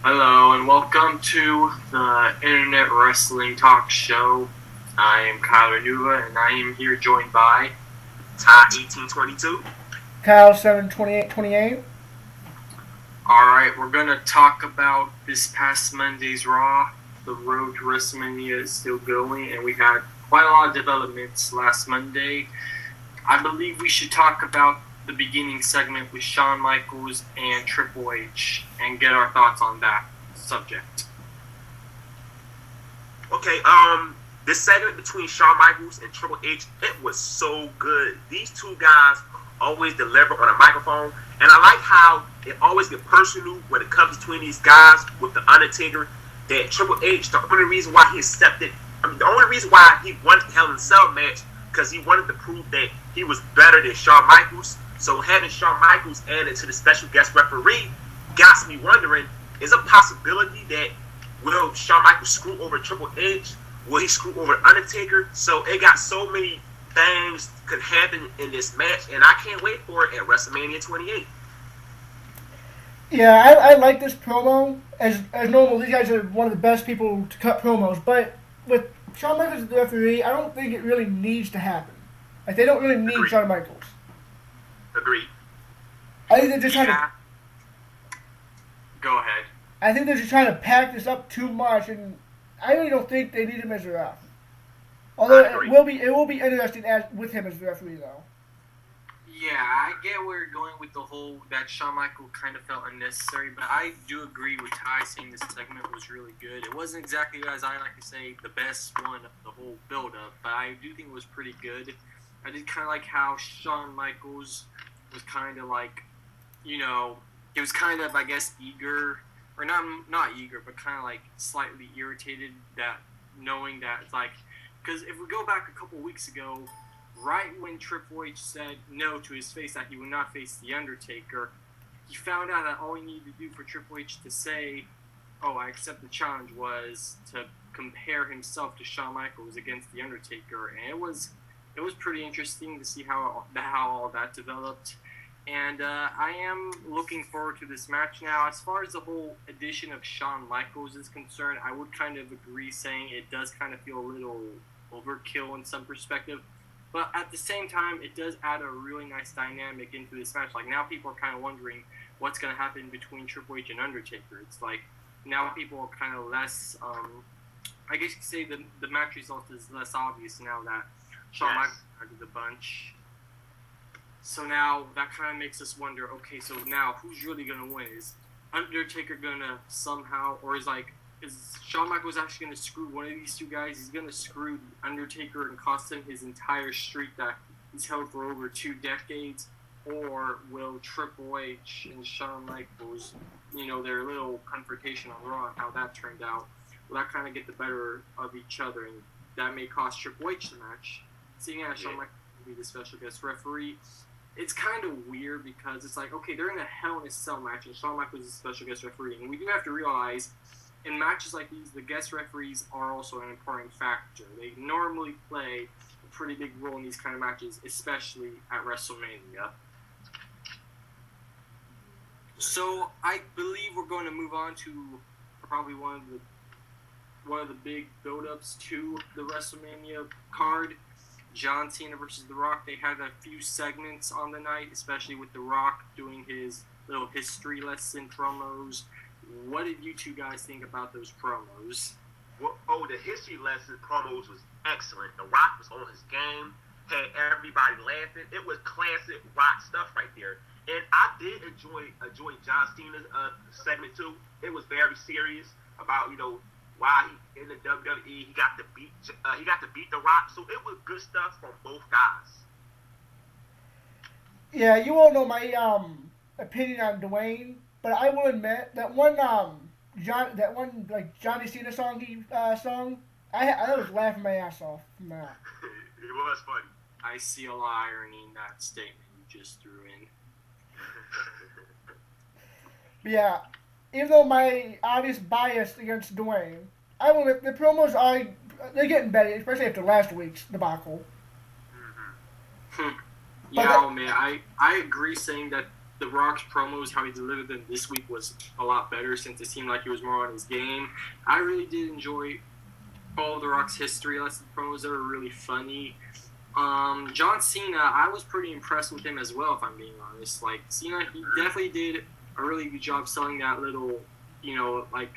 Hello and welcome to the Internet Wrestling Talk Show. I am KylerNuva and I am here joined by Ty 1822. Kyle 72828. Alright, we're going to talk about this past Monday's Raw. The road to WrestleMania is still going and we had quite a lot of developments last Monday. I believe we should talk about the beginning segment with Shawn Michaels and Triple H and get our thoughts on that subject. Okay, this segment between Shawn Michaels and Triple H, it was so good. These two guys always deliver on a microphone, and I like how it always get personal when it comes between these guys with The Undertaker. That Triple H, the only reason why he accepted, the only reason why he wanted the Hell in a Cell match, because he wanted to prove that he was better than Shawn Michaels. So having Shawn Michaels added to the special guest referee got me wondering, is a possibility that will Shawn Michaels screw over Triple H? Will he screw over Undertaker? So it got so many things could happen in this match, and I can't wait for it at WrestleMania 28. Yeah, I like this promo. As normal, these guys are one of the best people to cut promos, but with Shawn Michaels as the referee, I don't think it really needs to happen. Like, they don't really need Agreed. Shawn Michaels. Agreed. I think they're just trying to. Go ahead. I think they're just trying to pack this up too much, and I really don't think they need him as a ref. Although it will be interesting with him as the referee, though. Yeah, I get where you're going with the whole that Shawn Michaels kind of felt unnecessary, but I do agree with Ty saying this segment was really good. It wasn't exactly, as I like to say, the best one of the whole build-up, but I do think it was pretty good. I did kind of like how Shawn Michaels was kind of like, he was kind of, I guess, eager, or not eager, but kind of like slightly irritated that knowing that it's like, because if we go back a couple weeks ago, right when Triple H said no to his face that he would not face The Undertaker, he found out that all he needed to do for Triple H to say, "Oh, I accept the challenge," was to compare himself to Shawn Michaels against The Undertaker, and it was pretty interesting to see how all that developed. And I am looking forward to this match now. As far as the whole addition of Shawn Michaels is concerned, I would kind of agree saying it does kind of feel a little overkill in some perspective. But at the same time, it does add a really nice dynamic into this match. Like, now people are kind of wondering what's going to happen between Triple H and Undertaker. It's like, now people are kind of less, I guess you could say the match result is less obvious now that Shawn Michaels added the bunch. So now that kind of makes us wonder, okay, so now who's really going to win? Is Undertaker going to somehow, or is Shawn Michaels actually going to screw one of these two guys? He's going to screw the Undertaker and cost him his entire streak that he's held for over 2 decades? Or will Triple H and Shawn Michaels, their little confrontation on Raw, how that turned out, will that kind of get the better of each other? And that may cost Triple H the match. Seeing as Shawn Michaels will be the special guest referee, it's kind of weird because it's like, okay, they're in a Hell in a Cell match and Shawn Michaels is a special guest referee. And we do have to realize, in matches like these, the guest referees are also an important factor. They normally play a pretty big role in these kind of matches, especially at WrestleMania. So I believe we're going to move on to probably one of the big build-ups to the WrestleMania card. John Cena versus The Rock. They had a few segments on the night, especially with The Rock doing his little history lesson promos. What did you two guys think about those promos? Well, the history lesson promos was excellent. The Rock was on his game, had everybody laughing. It was classic Rock stuff right there. And I did enjoy John Cena's segment too. It was very serious about why he in the WWE he got to beat The Rock. So it was good stuff from both guys. Yeah, you all know my opinion on Dwayne, but I will admit that one Johnny Cena song he sung, I was laughing my ass off from that. It was funny. I see a lot of irony in that statement you just threw in. Yeah, even though my obvious bias against Dwayne, I will admit the promos they're getting better, especially after last week's debacle. Yeah, man, I agree saying that The Rock's promos, how he delivered them this week was a lot better since it seemed like he was more on his game. I really did enjoy all of The Rock's history lesson promos. They were really funny. John Cena, I was pretty impressed with him as well, if I'm being honest. Like, Cena, he definitely did a really good job selling that little, like,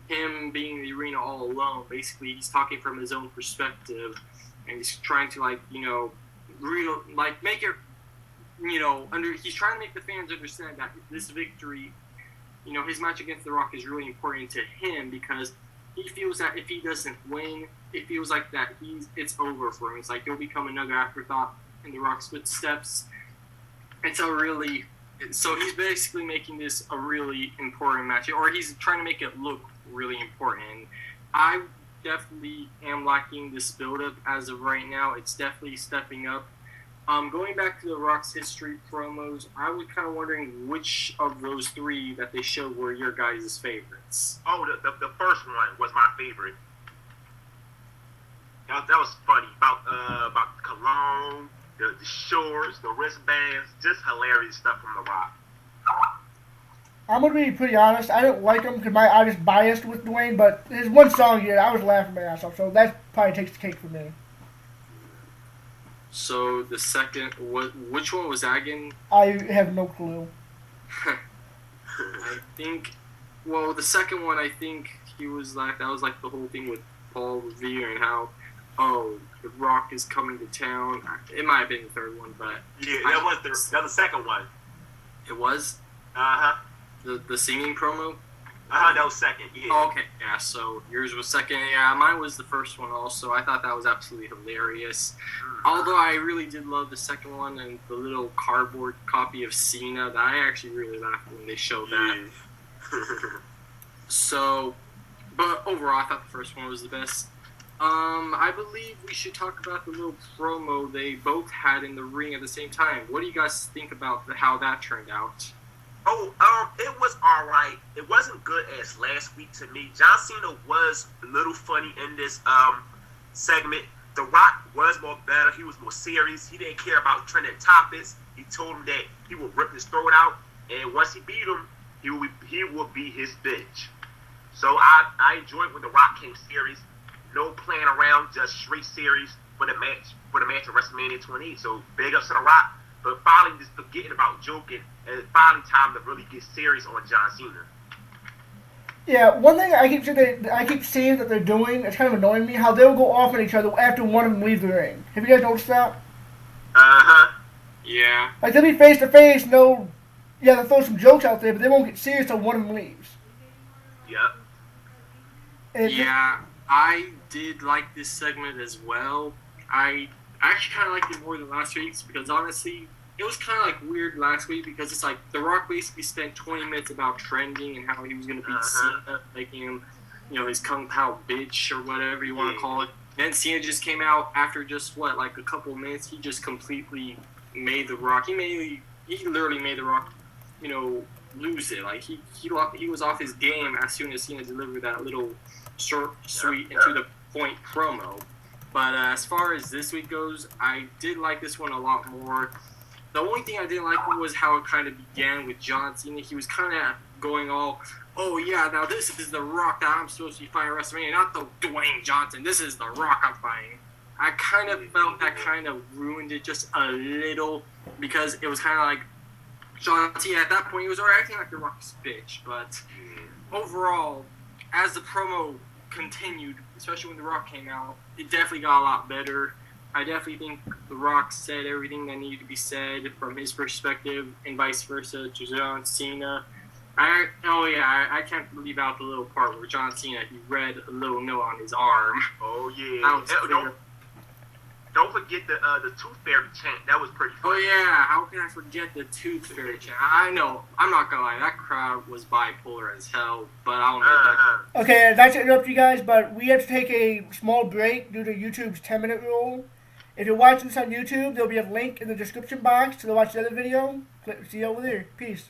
him being in the arena all alone. Basically, he's talking from his own perspective, and he's trying to, like, make it, he's trying to make the fans understand that this victory, his match against The Rock is really important to him because he feels that if he doesn't win, it feels like that it's over for him. It's like he'll become another afterthought in The Rock's footsteps. And so he's basically making this a really important match, or he's trying to make it look really important. I definitely am liking this build-up as of right now. It's definitely stepping up. Going back to The Rock's history promos, I was kind of wondering which of those three that they showed were your guys' favorites. Oh, the first one was my favorite. That was funny. About the cologne, the shorts, the wristbands, just hilarious stuff from The Rock. I'm going to be pretty honest. I didn't like him because I was biased with Dwayne, but his one song here, I was laughing my ass off, so that probably takes the cake for me. So the second, which one was that again? I have no clue. I think, the second one, I think he was like, that was like the whole thing with Paul Revere and how, The Rock is coming to town. It might have been the third one, but... Yeah, that was the second one. It was? Uh-huh. The singing promo? That was second, yeah. Oh, okay, yeah, so yours was second. Yeah, mine was the first one also. I thought that was absolutely hilarious. Although I really did love the second one and the little cardboard copy of Cena. That I actually really laughed when they showed that. So, but overall, I thought the first one was the best. I believe we should talk about the little promo they both had in the ring at the same time. What do you guys think about how that turned out? It was alright. It wasn't good as last week to me. John Cena was a little funny in this segment. The Rock was more better. He was more serious. He didn't care about trending topics. He told him that he would rip his throat out, and once he beat him, he would be his bitch. So I enjoyed when The Rock came serious. No playing around, just straight serious for the match at WrestleMania 28. So big ups to The Rock. But finally just forgetting about joking, and it's finally time to really get serious on John Cena. Yeah, one thing I keep seeing that they're doing, it's kind of annoying me, how they'll go off on each other after one of them leaves the ring. Have you guys noticed that? Uh-huh. Yeah. Like, they'll be face-to-face, and they'll throw some jokes out there, but they won't get serious until one of them leaves. Yep. Yeah, I did like this segment as well. I actually kind of liked it more than last week's because, honestly, it was kind of like weird last week because it's like The Rock basically spent 20 minutes about trending and how he was going to beat Cena, making him, his Kung Pao bitch or whatever you want to call it. Then Cena just came out after just, a couple of minutes. He just completely made The Rock. He literally made The Rock, lose it. Like, he was off his game as soon as Cena delivered that little short, sweet, and to the point promo. But as far as this week goes, I did like this one a lot more. The only thing I didn't like was how it kind of began with John Cena. He was kind of going all, now this is The Rock that I'm supposed to be fighting at WrestleMania, not the Dwayne Johnson. This is The Rock I'm fighting. I kind of felt that kind of ruined it just a little because it was kind of like John Cena at that point, he was already acting like The Rock's bitch. But overall, as the promo continued, especially when The Rock came out, it definitely got a lot better. I definitely think The Rock said everything that needed to be said from his perspective and vice versa to John Cena. I can't leave out the little part where John Cena, he read a little note on his arm. Oh, yeah. Don't forget the Tooth Fairy chant. That was pretty funny. Oh, yeah. How can I forget the Tooth Fairy chant? I know. I'm not going to lie. That crowd was bipolar as hell, but I'll admit that. Okay, that's to interrupt you guys, but we have to take a small break due to YouTube's 10-minute rule. If you're watching this on YouTube, there'll be a link in the description box to watch the other video. See you over there. Peace.